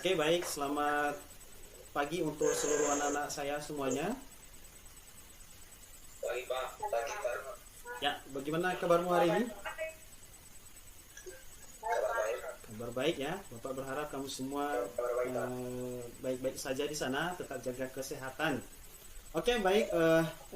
Oke, baik. Selamat pagi untuk seluruh anak-anak saya semuanya. Pagi Pak, pagi Pak. Ya, bagaimana kabarmu hari ini? Kabar baik. Kabar baik ya. Bapak berharap kamu semua Kabar baik Pak. baik-baik saja di sana, tetap jaga kesehatan. Oke, baik.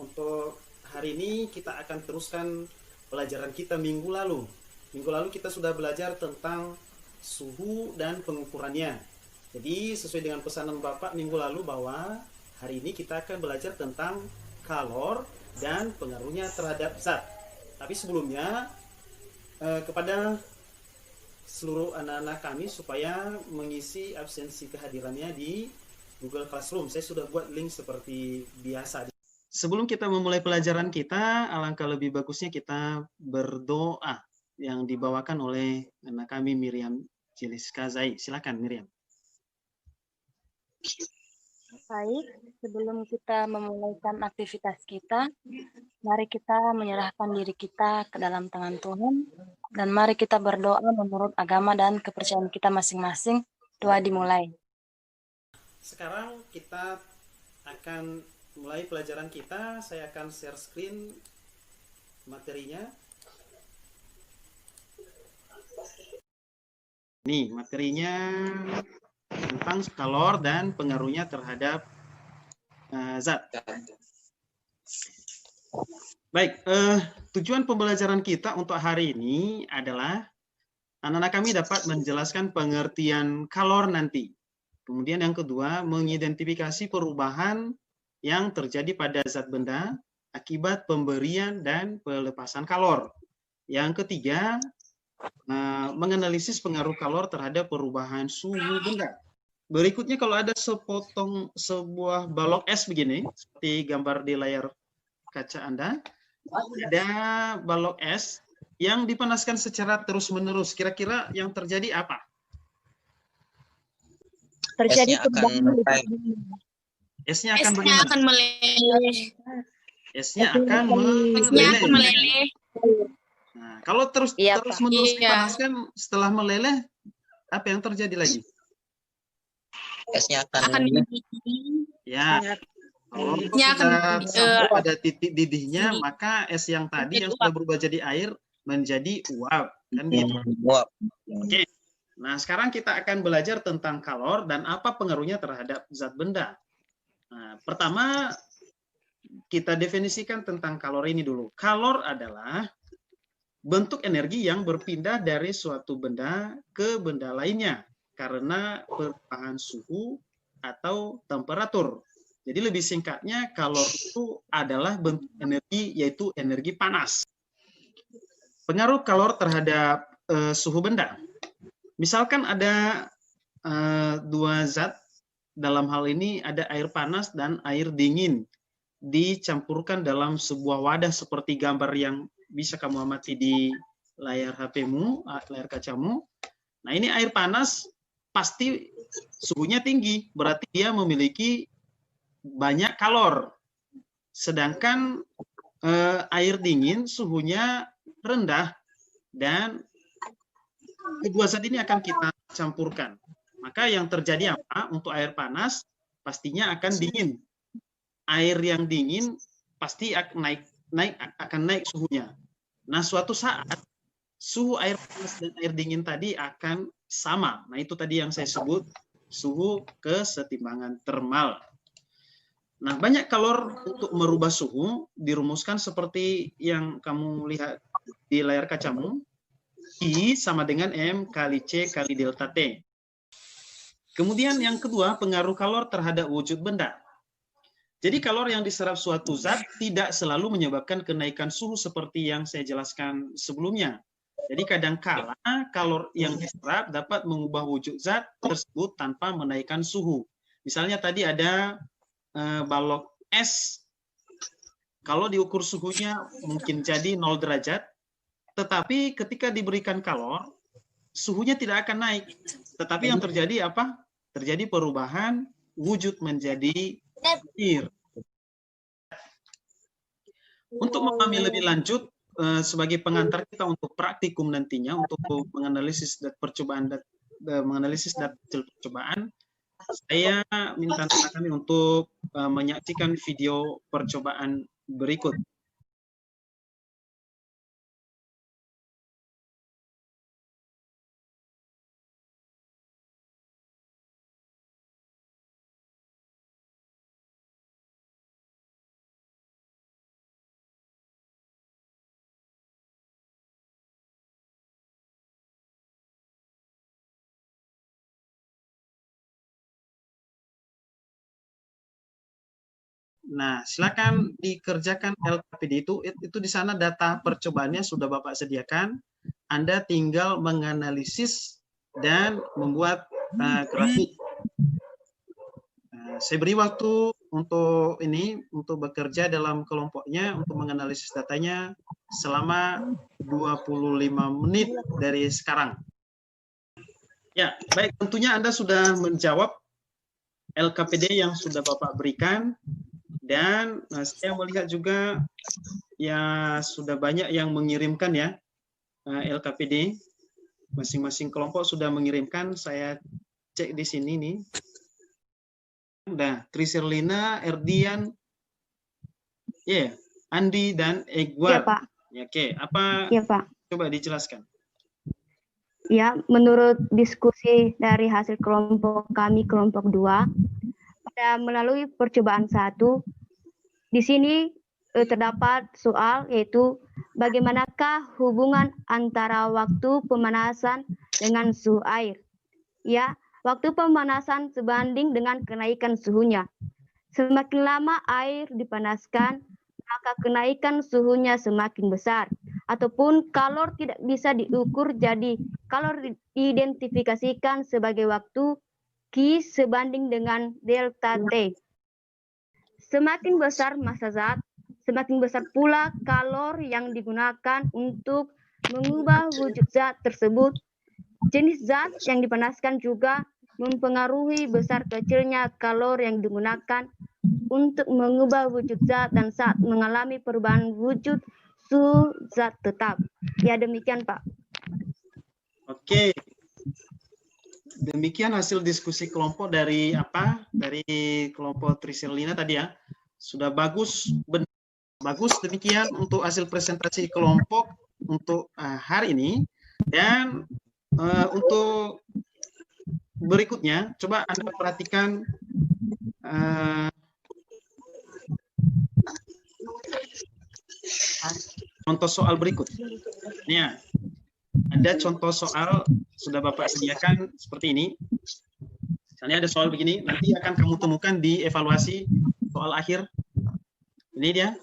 Untuk hari ini kita akan teruskan pelajaran kita minggu lalu. Minggu lalu kita sudah belajar tentang suhu dan pengukurannya. Jadi sesuai dengan pesanan Bapak minggu lalu bahwa hari ini kita akan belajar tentang kalor dan pengaruhnya terhadap zat. Tapi sebelumnya kepada seluruh anak-anak kami supaya mengisi absensi kehadirannya di Google Classroom. Saya sudah buat link seperti biasa. Sebelum kita memulai pelajaran kita, alangkah lebih bagusnya kita berdoa yang dibawakan oleh anak kami Miriam Jeliska Zai. Silakan Miriam. Baik, sebelum kita memulaikan aktivitas kita, mari kita menyerahkan diri kita ke dalam tangan Tuhan, dan mari kita berdoa menurut agama dan kepercayaan kita masing-masing. Doa dimulai. Sekarang kita akan mulai pelajaran kita. Saya akan share screen materinya. Nih, materinya tentang kalor dan pengaruhnya terhadap zat. Baik, tujuan pembelajaran kita untuk hari ini adalah anak-anak kami dapat menjelaskan pengertian kalor nanti. Kemudian yang kedua, mengidentifikasi perubahan yang terjadi pada zat benda akibat pemberian dan pelepasan kalor. Yang ketiga, menganalisis pengaruh kalor terhadap perubahan suhu benda. Berikutnya kalau ada sebuah balok es begini, seperti gambar di layar kaca Anda, ada balok es yang dipanaskan secara terus-menerus. Kira-kira yang terjadi apa? Terjadi Esnya akan bagaimana? Akan meleleh. Esnya akan meleleh. Nah, kalau terus-menerus dipanaskan, setelah meleleh, apa yang terjadi lagi? Esnya akan Ya, kalau sudah pada titik didihnya, maka es yang tadi yang sudah berubah jadi air menjadi uap, kan gitu. uap. Oke. Nah, sekarang kita akan belajar tentang kalor dan apa pengaruhnya terhadap zat benda. Nah, pertama kita definisikan tentang kalor ini dulu. Kalor adalah bentuk energi yang berpindah dari suatu benda ke benda lainnya karena perubahan suhu atau temperatur. Jadi lebih singkatnya, kalor itu adalah bentuk energi, yaitu energi panas. Pengaruh kalor terhadap suhu benda. Misalkan ada dua zat, dalam hal ini ada air panas dan air dingin, dicampurkan dalam sebuah wadah seperti gambar yang bisa kamu amati di layar HP-mu, layar kacamu. Nah, ini air panas pasti suhunya tinggi, berarti dia memiliki banyak kalor. Sedangkan air dingin suhunya rendah dan kedua zat ini akan kita campurkan. Maka yang terjadi apa? Untuk air panas pastinya akan dingin. Air yang dingin pasti akan naik suhunya. Nah, suatu saat suhu air panas dan air dingin tadi akan sama. Nah, itu tadi yang saya sebut suhu kesetimbangan termal. Nah, banyak kalor untuk merubah suhu dirumuskan seperti yang kamu lihat di layar kacamu. I sama dengan M kali C kali delta T. Kemudian yang kedua, pengaruh kalor terhadap wujud benda. Jadi kalor yang diserap suatu zat tidak selalu menyebabkan kenaikan suhu seperti yang saya jelaskan sebelumnya. Jadi kadang-kala kalor yang diserap dapat mengubah wujud zat tersebut tanpa menaikkan suhu. Misalnya tadi ada balok es, kalau diukur suhunya mungkin jadi 0 derajat, tetapi ketika diberikan kalor, suhunya tidak akan naik. Tetapi yang terjadi apa? Terjadi perubahan wujud menjadi air. Untuk memahami lebih lanjut, sebagai pengantar kita untuk praktikum nantinya, untuk menganalisis percobaan menganalisis data hasil percobaan, saya minta anak kami untuk menyaksikan video percobaan berikut. Nah, silakan dikerjakan LKPD itu di sana data percobaannya sudah Bapak sediakan. Anda tinggal menganalisis dan membuat grafik. Saya beri waktu untuk bekerja dalam kelompoknya untuk menganalisis datanya selama 25 menit dari sekarang. Ya, baik, tentunya Anda sudah menjawab LKPD yang sudah Bapak berikan. Dan saya melihat juga ya sudah banyak yang mengirimkan ya LKPD. Masing-masing kelompok sudah mengirimkan. Saya cek di sini nih. Udah, Triserlina, Erdian, Andi dan Egwar. Ya, Pak. Oke, apa? Ya, Pak. Coba dijelaskan. Ya, menurut diskusi dari hasil kelompok kami, kelompok 2, pada melalui percobaan 1, di sini terdapat soal yaitu bagaimanakah hubungan antara waktu pemanasan dengan suhu air. Ya, waktu pemanasan sebanding dengan kenaikan suhunya. Semakin lama air dipanaskan, maka kenaikan suhunya semakin besar. Ataupun kalor tidak bisa diukur, jadi kalor diidentifikasikan sebagai waktu Q sebanding dengan delta T. Semakin besar massa zat, semakin besar pula kalor yang digunakan untuk mengubah wujud zat tersebut. Jenis zat yang dipanaskan juga mempengaruhi besar kecilnya kalor yang digunakan untuk mengubah wujud zat dan saat mengalami perubahan wujud suhu zat tetap. Ya, demikian, Pak. Oke. Demikian hasil diskusi kelompok dari kelompok Triserlina tadi ya. Sudah bagus, bagus. Demikian untuk hasil presentasi kelompok untuk hari ini. Dan untuk berikutnya, coba Anda perhatikan contoh soal berikut. Ya. Ada contoh soal sudah Bapak sediakan seperti ini. Misalnya ada soal begini, nanti akan kamu temukan di evaluasi soal akhir. Ini dia.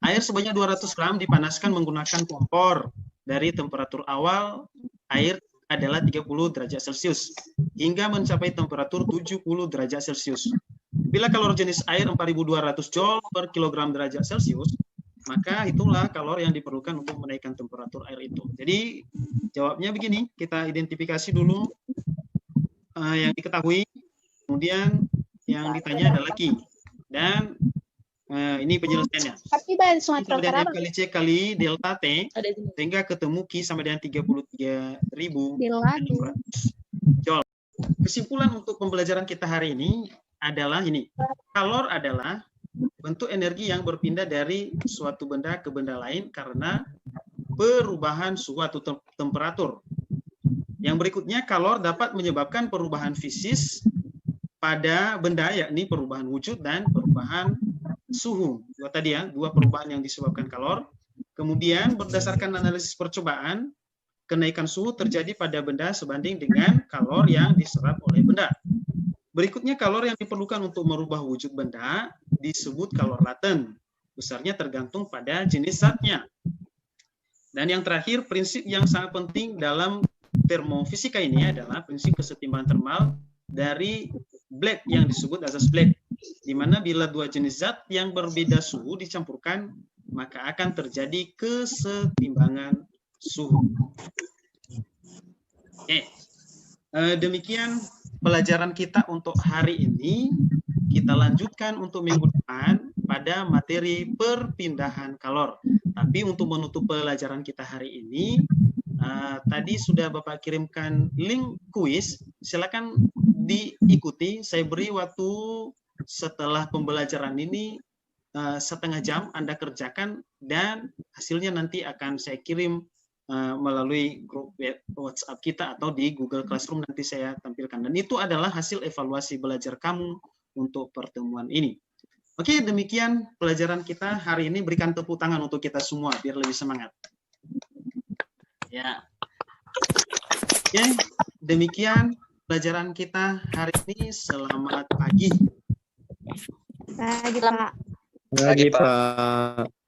Air sebanyak 200 gram dipanaskan menggunakan kompor. Dari temperatur awal, air adalah 30 derajat Celcius hingga mencapai temperatur 70 derajat Celcius. Bila kalor jenis air 4.200 Joule per kilogram derajat Celcius, maka itulah kalor yang diperlukan untuk menaikkan temperatur air itu. Jadi jawabnya begini, kita identifikasi dulu yang diketahui, kemudian yang ditanya adalah Q. Dan ini penjelasannya. Kemudian F kali C kali delta T, sehingga ketemu Q sama dengan 33.000 Joule. Kesimpulan untuk pembelajaran kita hari ini adalah ini. Kalor adalah bentuk energi yang berpindah dari suatu benda ke benda lain karena perubahan suatu temperatur. Yang berikutnya, kalor dapat menyebabkan perubahan fisis pada benda, yakni perubahan wujud dan perubahan suhu. Dua perubahan yang disebabkan kalor. Kemudian berdasarkan analisis percobaan, kenaikan suhu terjadi pada benda sebanding dengan kalor yang diserap oleh benda. Berikutnya, kalor yang diperlukan untuk merubah wujud benda disebut kalor laten. Besarnya tergantung pada jenis zatnya. Dan yang terakhir, prinsip yang sangat penting dalam termofisika ini adalah prinsip kesetimbangan termal dari Black yang disebut asas Black. Di mana bila dua jenis zat yang berbeda suhu dicampurkan, maka akan terjadi kesetimbangan suhu. Oke. Demikian pelajaran kita untuk hari ini. Kita lanjutkan untuk minggu depan pada materi perpindahan kalor. Tapi untuk menutup pelajaran kita hari ini, Tadi sudah Bapak kirimkan link kuis, silakan diikuti. Saya beri waktu setelah pembelajaran ini setengah jam Anda kerjakan, dan hasilnya nanti akan saya kirim melalui grup WhatsApp kita atau di Google Classroom, nanti saya tampilkan. Dan itu adalah hasil evaluasi belajar kamu untuk pertemuan ini. Oke, demikian pelajaran kita hari ini. Berikan tepuk tangan untuk kita semua biar lebih semangat. Ya. Oke, demikian pelajaran kita hari ini. Selamat pagi. Pagi, Pak. Pagi, Pak.